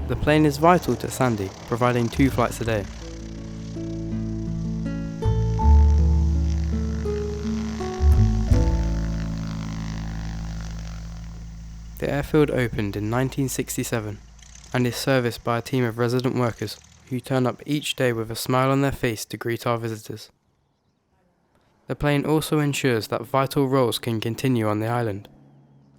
The plane is vital to Sanday, providing 2 flights a day. The airfield opened in 1967 and is serviced by a team of resident workers who turn up each day with a smile on their face to greet our visitors. The plane also ensures that vital roles can continue on the island.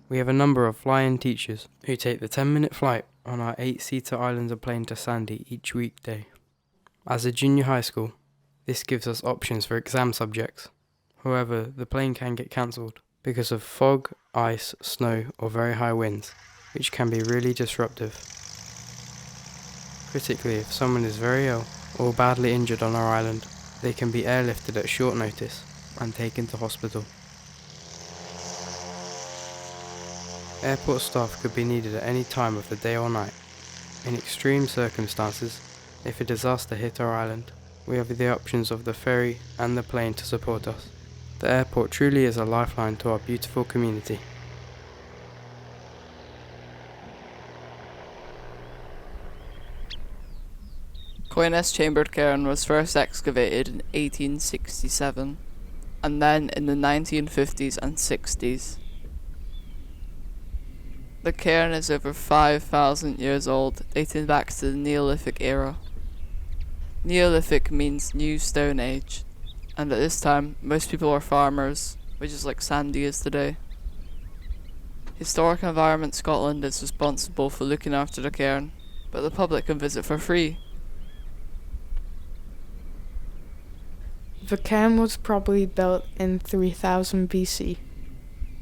We have a number of fly-in teachers who take the 10-minute flight on our 8-seater Islander plane to Sanday each weekday. As a junior high school, this gives us options for exam subjects. However, the plane can get cancelled because of fog, ice, snow or very high winds, which can be really disruptive. Critically, if someone is very ill or badly injured on our island, they can be airlifted at short notice and taken to hospital. Airport staff could be needed at any time of the day or night. In extreme circumstances, if a disaster hit our island, we have the options of the ferry and the plane to support us. The airport truly is a lifeline to our beautiful community. Coyness Chambered Cairn was first excavated in 1867 and then in the 1950s and 60s. The cairn is over 5,000 years old, dating back to the Neolithic era. Neolithic means New Stone Age, and at this time most people were farmers, which is like Sanday is today. Historic Environment Scotland is responsible for looking after the cairn, but the public can visit for free. The cairn was probably built in 3000 BC.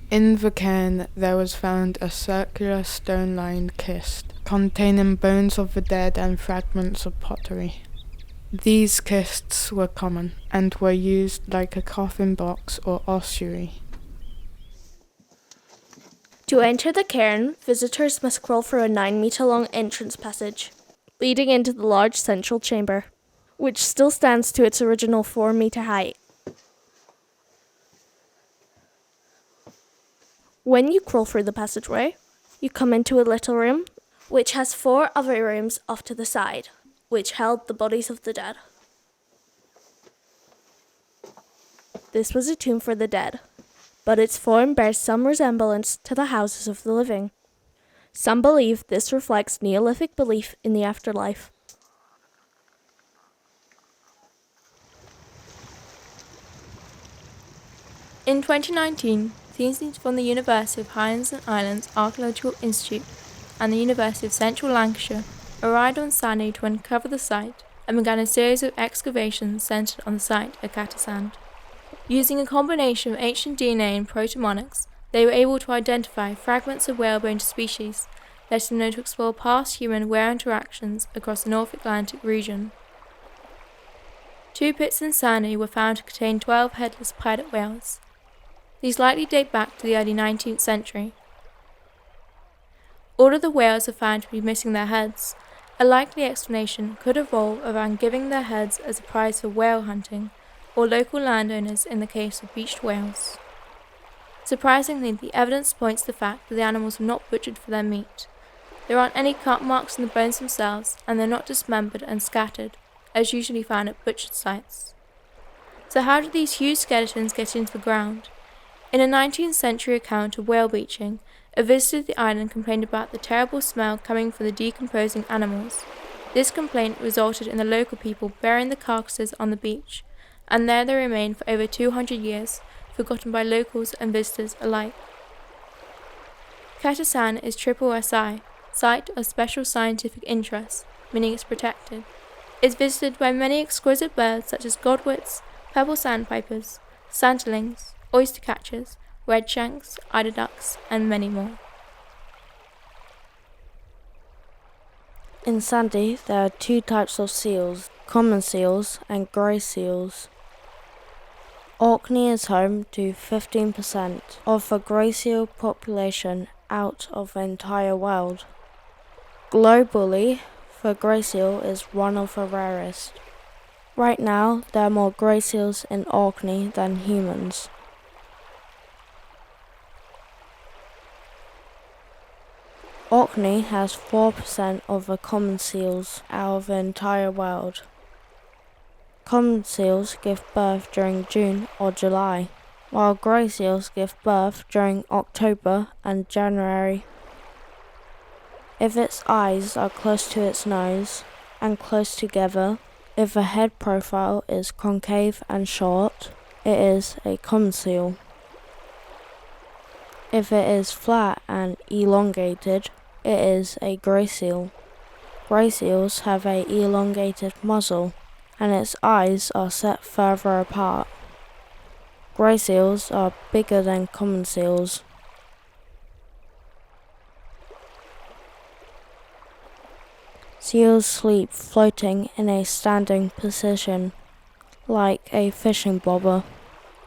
In the cairn there was found a circular stone-lined kist containing bones of the dead and fragments of pottery. These kists were common and were used like a coffin box or ossuary. To enter the cairn, visitors must crawl through a 9-metre-long entrance passage, leading into the large central chamber, which still stands to its original 4-metre height. When you crawl through the passageway, you come into a little room, which has 4 other rooms off to the side, which held the bodies of the dead. This was a tomb for the dead, but its form bears some resemblance to the houses of the living. Some believe this reflects Neolithic belief in the afterlife. In 2019, teams from the University of Highlands and Islands Archaeological Institute and the University of Central Lancashire arrived on Sanday to uncover the site and began a series of excavations centred on the site at Catasand. Using a combination of ancient DNA and proto-monarchs, they were able to identify fragments of whalebone species, letting them know to explore past human-whale interactions across the North Atlantic region. 2 pits in Sanday were found to contain 12 headless pilot whales. These likely date back to the early 19th century. All of the whales are found to be missing their heads. A likely explanation could revolve around giving their heads as a prize for whale hunting, or local landowners in the case of beached whales. Surprisingly, the evidence points to the fact that the animals were not butchered for their meat. There aren't any cut marks on the bones themselves, and they're not dismembered and scattered, as usually found at butchered sites. So how did these huge skeletons get into the ground? In a 19th century account of whale beaching, a visitor to the island complained about the terrible smell coming from the decomposing animals. This complaint resulted in the local people burying the carcasses on the beach, and there they remained for over 200 years, forgotten by locals and visitors alike. Catasand is triple SI, Site of Special Scientific Interest, meaning it's protected. It's visited by many exquisite birds such as godwits, purple sandpipers, sanderlings, oyster catchers, redshanks, eider ducks, and many more. In Sanday, there are 2 types of seals, common seals and grey seals. Orkney is home to 15% of the grey seal population out of the entire world. Globally, the grey seal is one of the rarest. Right now, there are more grey seals in Orkney than humans. Orkney has 4% of the common seals out of the entire world. Common seals give birth during June or July, while grey seals give birth during October and January. If its eyes are close to its nose and close together, if the head profile is concave and short, it is a common seal. If it is flat and elongated, it is a grey seal. Grey seals have a elongated muzzle, and its eyes are set further apart. Grey seals are bigger than common seals. Seals sleep floating in a standing position, like a fishing bobber,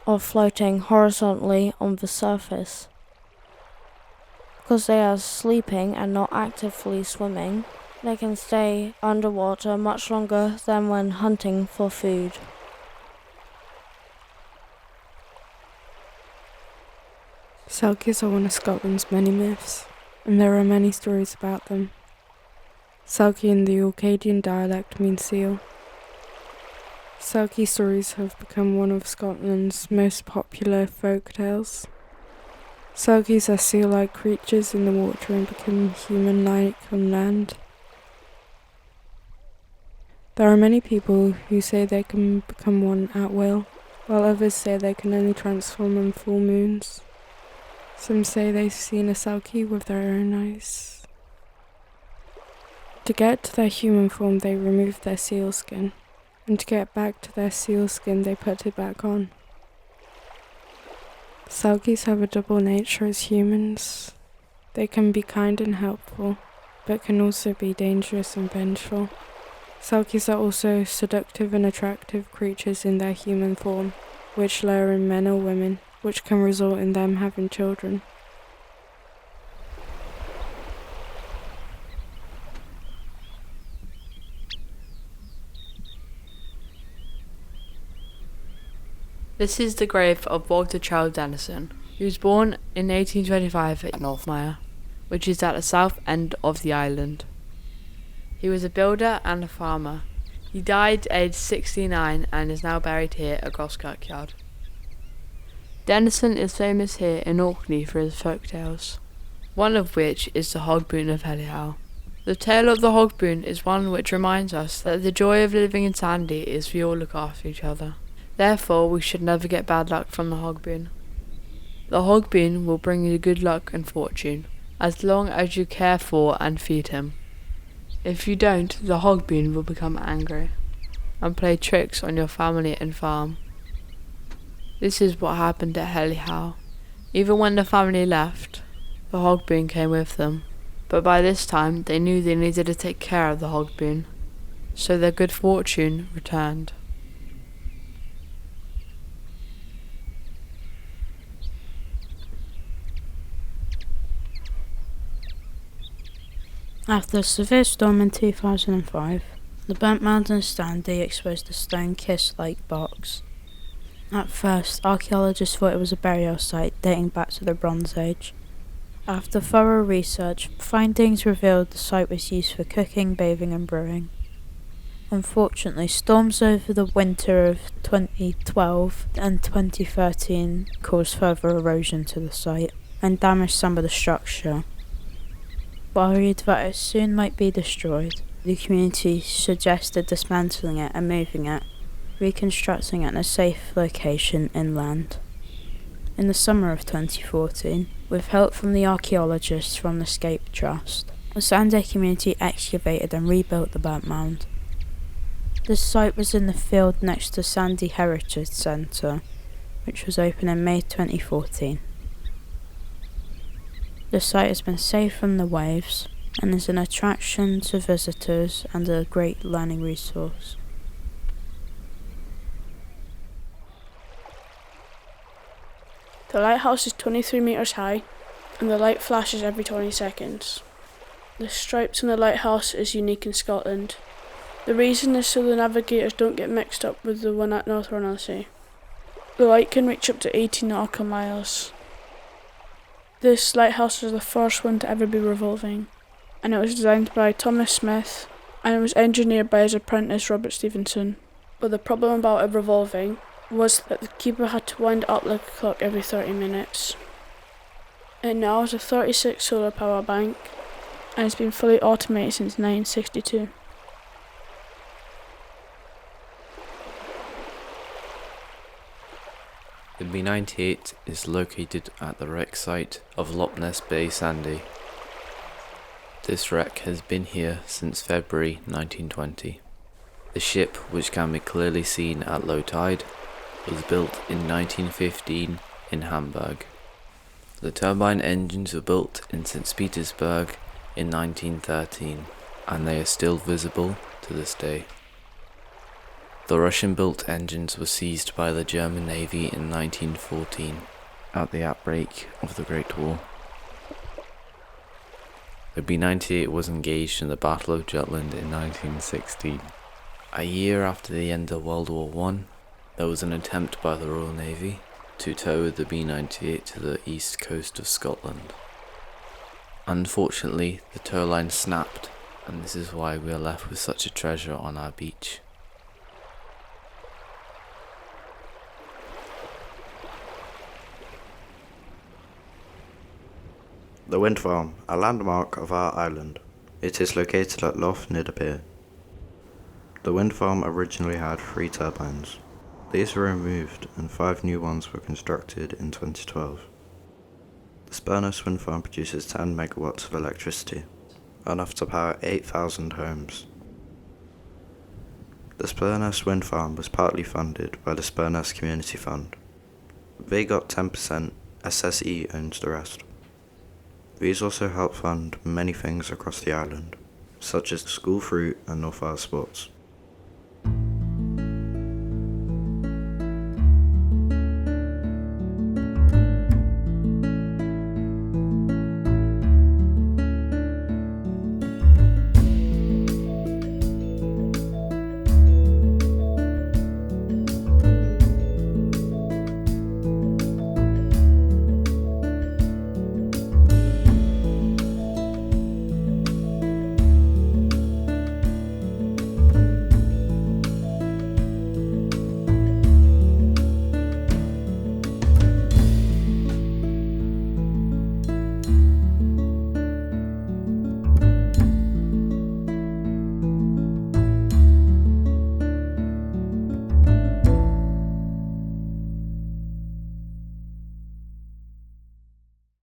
or floating horizontally on the surface. Because they are sleeping and not actively swimming, they can stay underwater much longer than when hunting for food. Selkies are one of Scotland's many myths, and there are many stories about them. Selkie in the Orcadian dialect means seal. Selkie stories have become one of Scotland's most popular folk tales. Selkies are seal-like creatures in the water and become human-like on land. There are many people who say they can become one at will, while others say they can only transform on full moons. Some say they've seen a selkie with their own eyes. To get to their human form, they remove their seal skin, and to get back to their seal skin, they put it back on. Selkies have a double nature as humans. They can be kind and helpful, but can also be dangerous and vengeful. Selkies are also seductive and attractive creatures in their human form, which lure in men or women, which can result in them having children. This is the grave of Walter Charles Dennison. He was born in 1825 at Northmire, which is at the south end of the island. He was a builder and a farmer. He died aged 69 and is now buried here at Gross Kirkyard. Dennison is famous here in Orkney for his folk tales, one of which is the Hogboon of Hellihow. The tale of the Hogboon is one which reminds us that the joy of living in Sanday is we all look after each other. Therefore, we should never get bad luck from the Hogboon. The Hogboon will bring you good luck and fortune, as long as you care for and feed him. If you don't, the Hogboon will become angry and play tricks on your family and farm. This is what happened at Hellihow. Even when the family left, the Hogboon came with them. But by this time, they knew they needed to take care of the Hogboon, so their good fortune returned. After a severe storm in 2005, the burnt mountain of Sanday exposed a stone kiss-like box. At first, archaeologists thought it was a burial site dating back to the Bronze Age. After thorough research, findings revealed the site was used for cooking, bathing and brewing. Unfortunately, storms over the winter of 2012 and 2013 caused further erosion to the site and damaged some of the structure. Worried that it soon might be destroyed, the community suggested dismantling it and moving it, reconstructing it in a safe location inland. In the summer of 2014, with help from the archaeologists from the Scape Trust, the Sanday community excavated and rebuilt the burnt mound. This site was in the field next to Sanday Heritage Centre, which was opened in May 2014. The site has been saved from the waves and is an attraction to visitors and a great learning resource. The lighthouse is 23 metres high and the light flashes every 20 seconds. The stripes on the lighthouse is unique in Scotland. The reason is so the navigators don't get mixed up with the one at North Ronaldsay. The light can reach up to 18 nautical miles. This lighthouse was the first one to ever be revolving, and it was designed by Thomas Smith, and it was engineered by his apprentice Robert Stevenson. But the problem about it revolving was that the keeper had to wind it up like a clock every 30 minutes. It now has a 36 solar power bank, and it's been fully automated since 1962. The B-98 is located at the wreck site of Loch Ness Bay, Sanday. This wreck has been here since February 1920. The ship, which can be clearly seen at low tide, was built in 1915 in Hamburg. The turbine engines were built in St. Petersburg in 1913, and they are still visible to this day. The Russian-built engines were seized by the German Navy in 1914, at the outbreak of the Great War. The B-98 was engaged in the Battle of Jutland in 1916. A year after the end of World War I, there was an attempt by the Royal Navy to tow the B-98 to the east coast of Scotland. Unfortunately, the tow line snapped, and this is why we are left with such a treasure on our beach. The wind farm, a landmark of our island. It is located at Loch Ness. The wind farm originally had 3 turbines. These were removed and 5 new ones were constructed in 2012. The Spurness wind farm produces 10 megawatts of electricity, enough to power 8,000 homes. The Spurness wind farm was partly funded by the Sanday Community Fund. They got 10%, SSE owns the rest. These also help fund many things across the island, such as school fruit and North Isle sports.